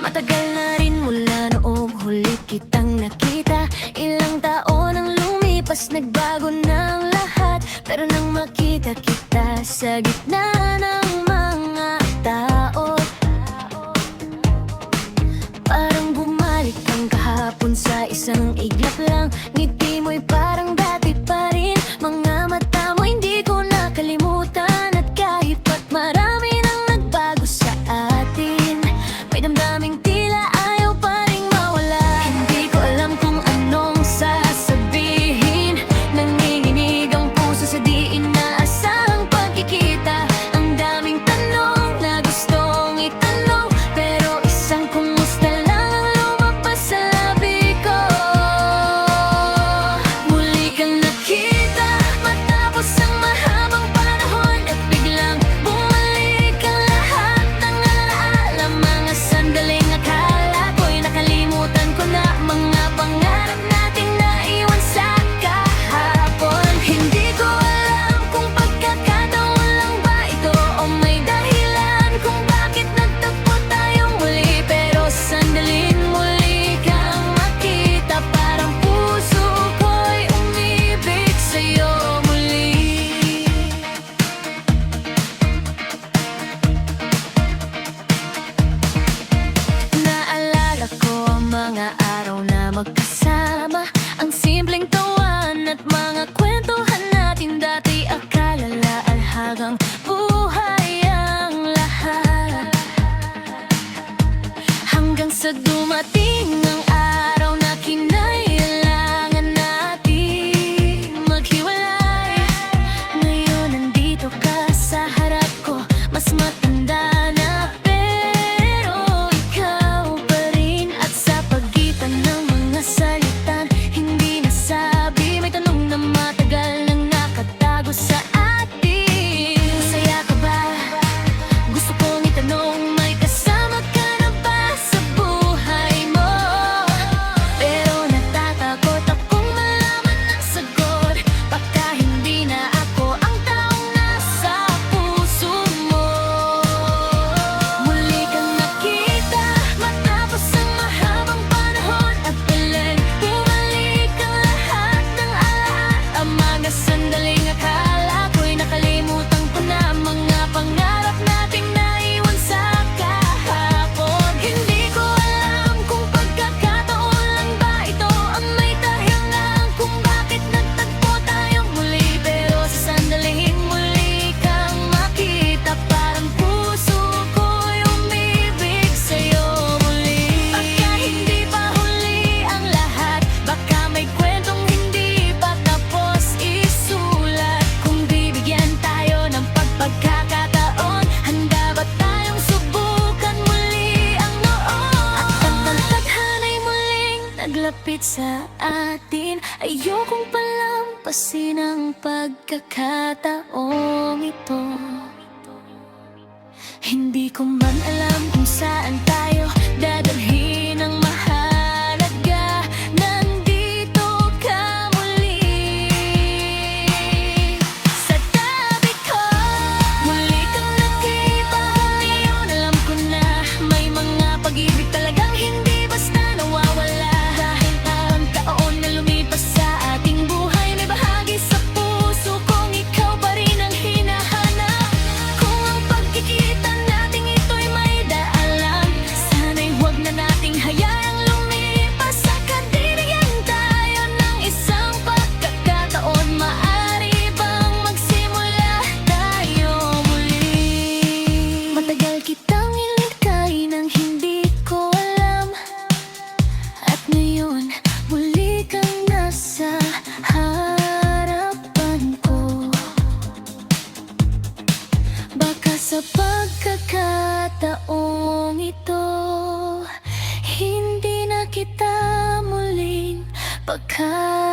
Matagal na rin mula noong huli kitang nakita. Ilang taon ang lumipas, nagbago na ang lahat. Pero nang makita kita sa gitna ng mga tao, parang bumalik ang kahapon sa isang iglap lang. Ngiti mo'y parang dati pa rin, mga mata mo hindi ko nakalimutan. At kahit pa't marami nang nagbago sa atin, may damdaming tila ayaw pa ring mawala. Hindi ko alam kung anong sasabihin, nanginginig ang puso sa di inaasahang pagkikita. Ang daming tanong na gustong itanong, pero isang kumusta lang ang lumabas sa labi ko. Muli kang nakita matapos ang mahabang panahon, at biglang bumalik ang lahat ng alaala. Mga sandaling akala ko'y nakalimutan ko na, mga pangarap nating naiwan sa kahapon. Hindi ko alam kung pagkakataon lang ba ito, o may dahilan kung bakit nagtagpo tayong muli. Pero sandaling muli kang makita, parang puso ko'y umibig sa'yo muli. Naalala ko ang mga araw na magkasama, ang simpleng tawan at mga kwentuhan natin dati. Akala alhagang buhay ang lahat, hanggang sa dumating ang araw na kinailangan natin maghiwalay. Ngayon nandito ka sa harap ko, mas matanda na pero ikaw pa rin. At sa pagitan ng mga salitan hindi nasabi, may tanong na matagal nang nakatago sa atin. Masaya ka ba? Gusto kong itanong, may kasama ka na ba sa buhay mo? Pero natatakot akong malaman ang sagot, baka hindi na ako ang taong nasa puso mo. Muli kang nakita matapos ang mahabang panahon, at biglang bumalik ang lahat ng alaala. Ang mga sandaling akala ko'y nakalimutan ko na, mga pangarap nating naiwan sa kahapon. Hindi ko alam kung pagkakataon lang ba ito, ang may dahilan kung bakit nagtagpo tayong muli. Pero sa sandaling muli kang makita, parang puso ko'y umibig sa'yo muli. Baka hindi pa huli ang lahat, baka may kwentong hindi pa tapos isulat. Kung bibigyan tayo ng pagkakataon, handa ba tayong subukan muli ang noon? At ang tadhana'y muling naglapit sa atin, ayokong palampasin ang pagkakataong ito. Hindi ko man alam kung saan tayo dadalhin ang mahalaga. Nandito ka muli sa tabi ko. Muli kang nakita, ngayon alam ko na, may mga pag-ibig talagang hindi basta nawawala. Dahil taon-taon na lumipas sa ating buhay, may bahagi sa puso kong ikaw pa rin ang hinahanap. Kung ang pagkikita nating ito'y may daalan, sana'y huwag na nating hayaang lumipas. Sa kadiriyan tayo ng isang pagkakataon, maaari bang magsimula tayo muli? Matagal kitang ilikay nang hindi ko alam, at ngayon muli kang nasa harapan ko. Baka sa pagkakataong ito, hindi na kita muling pagkakataon.